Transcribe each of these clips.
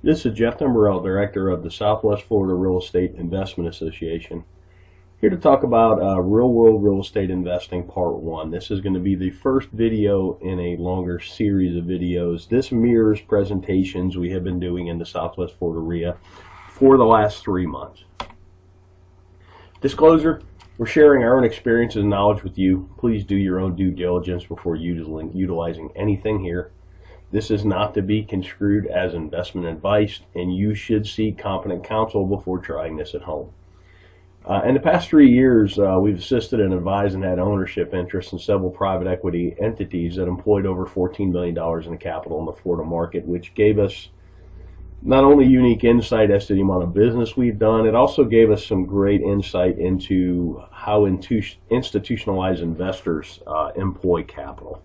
This is Jeff Timberell, Director of the Southwest Florida Real Estate Investment Association, here to talk about real-world real estate investing Part 1. This is going to be the first video in a longer series of videos. This mirrors presentations we have been doing in the Southwest Florida REIA for the last 3 months. Disclosure, we're sharing our own experiences and knowledge with you. Please do your own due diligence before utilizing anything here. This is not to be construed as investment advice, and you should seek competent counsel before trying this at home. In the past 3 years, we've assisted and advised and had ownership interests in several private equity entities that employed over $14 million in capital in the Florida market, which gave us not only unique insight as to the amount of business we've done, it also gave us some great insight into how institutionalized investors employ capital.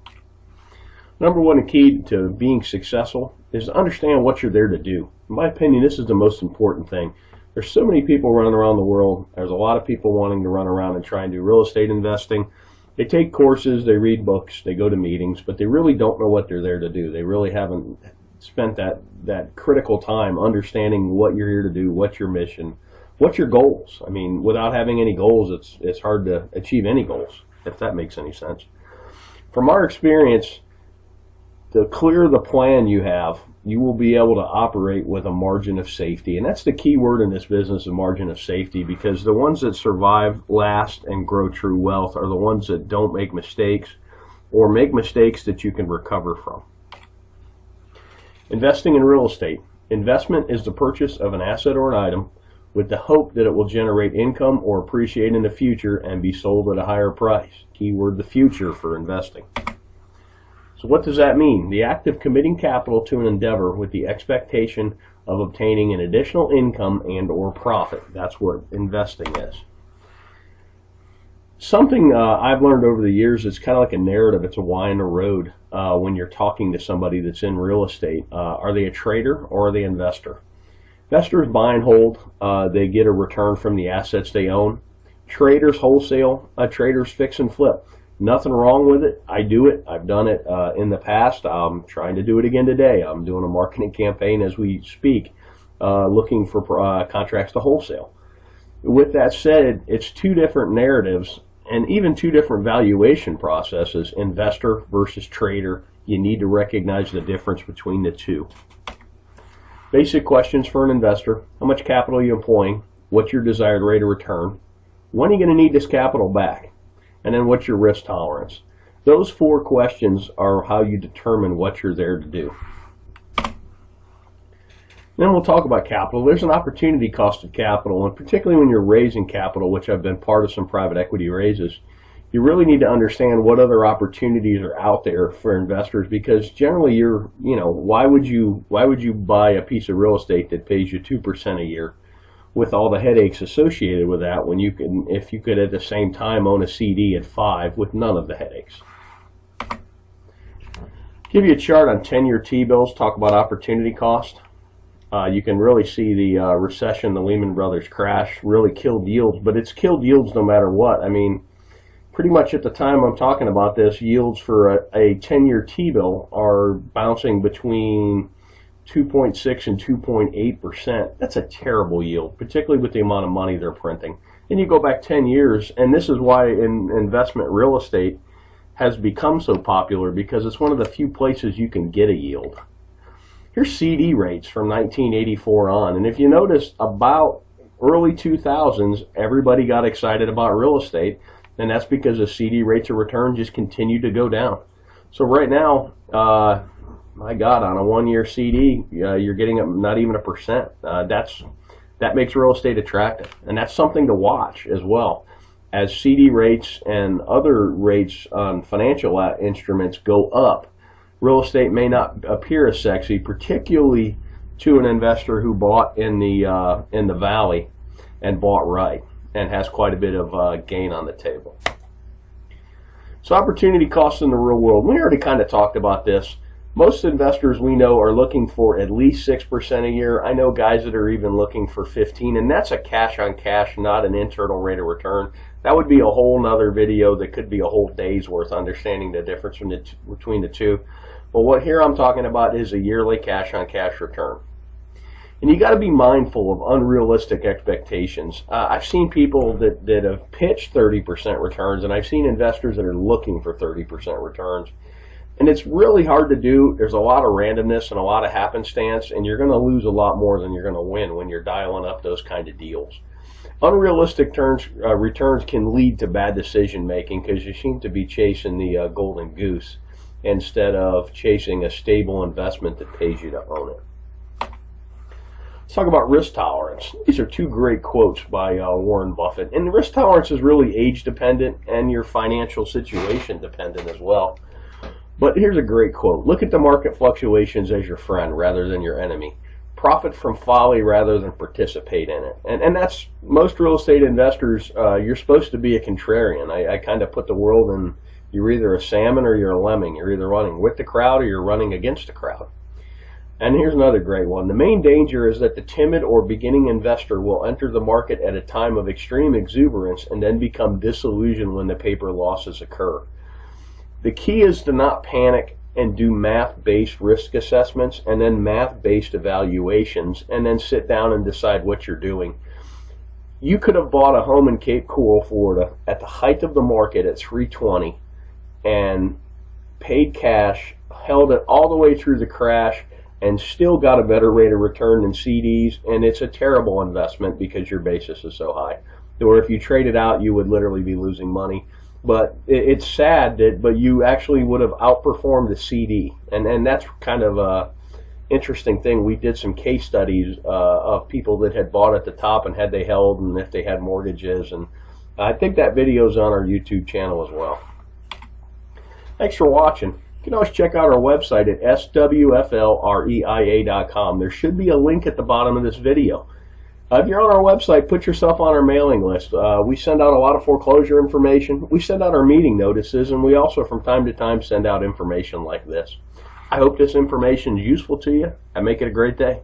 Number one key to being successful is to understand what you're there to do. In my opinion, this is the most important thing. There's so many people running around the world. There's a lot of people wanting to run around and try and do real estate investing. They take courses, they read books, they go to meetings, but they really don't know what they're there to do. They really haven't spent that critical time understanding what you're here to do, what's your mission, what's your goals. I mean, without having any goals, it's hard to achieve any goals, if that makes any sense. From our experience, the clearer the plan you have, you will be able to operate with a margin of safety. And that's the key word in this business, a margin of safety, because the ones that survive, last, and grow true wealth are the ones that don't make mistakes or make mistakes that you can recover from. Investing in real estate. Investment is the purchase of an asset or an item with the hope that it will generate income or appreciate in the future and be sold at a higher price. Keyword, the future for investing. So what does that mean? The act of committing capital to an endeavor with the expectation of obtaining an additional income and or profit. That's what investing is. Something I've learned over the years, it's kind of like a narrative. It's a why in the road when you're talking to somebody that's in real estate. Are they a trader or are they an investor? Investors buy and hold. They get a return from the assets they own. Traders wholesale. Traders fix and flip. Nothing wrong with it. I do it. I've done it in the past. I'm trying to do it again today. I'm doing a marketing campaign as we speak, looking for contracts to wholesale. With that said, it's two different narratives and even two different valuation processes, investor versus trader. You need to recognize the difference between the two. Basic questions for an investor. How much capital are you employing? What's your desired rate of return? When are you going to need this capital back? And then what's your risk tolerance? Those 4 questions are how you determine what you're there to do. Then we'll talk about capital. There's an opportunity cost of capital, and particularly when you're raising capital, which I've been part of some private equity raises, you really need to understand what other opportunities are out there for investors, because generally why would you buy a piece of real estate that pays you 2% a year with all the headaches associated with that, when if you could at the same time own a CD at 5 with none of the headaches. Give you a chart on 10-year T-bills, talk about opportunity cost. You can really see the recession, the Lehman Brothers crash really killed yields, but it's killed yields no matter what. I mean, pretty much at the time I'm talking about this, yields for a 10-year T-bill are bouncing between 2.6 and 2.8%. That's a terrible yield, particularly with the amount of money they're printing. And you go back 10 years, and this is why investment real estate has become so popular, because it's one of the few places you can get a yield. Here's CD rates from 1984 on, and if you notice, about early 2000s, everybody got excited about real estate, and that's because the CD rates of return just continued to go down. So right now, my God, on a 1-year CD, you're getting not even 1%. That makes real estate attractive, and that's something to watch as well. As CD rates and other rates on financial instruments go up, real estate may not appear as sexy, particularly to an investor who bought in the valley and bought right and has quite a bit of gain on the table. So opportunity costs in the real world. We already kind of talked about this. Most investors we know are looking for at least 6% a year. I know guys that are even looking for 15%, and that's a cash on cash, not an internal rate of return. That would be a whole nother video that could be a whole day's worth, understanding the difference between the two. But what here I'm talking about is a yearly cash on cash return. And you got to be mindful of unrealistic expectations. I've seen people that have pitched 30% returns, and I've seen investors that are looking for 30% returns. And it's really hard to do. There's a lot of randomness and a lot of happenstance, and you're going to lose a lot more than you're going to win when you're dialing up those kind of deals. Unrealistic returns can lead to bad decision making because you seem to be chasing the golden goose instead of chasing a stable investment that pays you to own it. Let's talk about risk tolerance. These are two great quotes by Warren Buffett. And risk tolerance is really age dependent and your financial situation dependent as well. But here's a great quote. Look at the market fluctuations as your friend rather than your enemy. Profit from folly rather than participate in it. And that's most real estate investors. You're supposed to be a contrarian. I kind of put the world in, you're either a salmon or you're a lemming. You're either running with the crowd or you're running against the crowd. And here's another great one. The main danger is that the timid or beginning investor will enter the market at a time of extreme exuberance and then become disillusioned when the paper losses occur. The key is to not panic and do math-based risk assessments and then math-based evaluations and then sit down and decide what you're doing. You could have bought a home in Cape Coral, Florida at the height of the market at $320 and paid cash, held it all the way through the crash, and still got a better rate of return than CDs, and it's a terrible investment because your basis is so high. Or if you trade it out, you would literally be losing money. But it's sad but you actually would have outperformed the CD, and that's kind of a interesting thing. We did some case studies of people that had bought at the top and had they held and if they had mortgages, and I think that video is on our YouTube channel as well. Thanks for watching. You can always check out our website at swflreia.com. There should be a link at the bottom of this video. If you're on our website, put yourself on our mailing list. We send out a lot of foreclosure information. We send out our meeting notices, and we also from time to time send out information like this. I hope this information is useful to you, and make it a great day.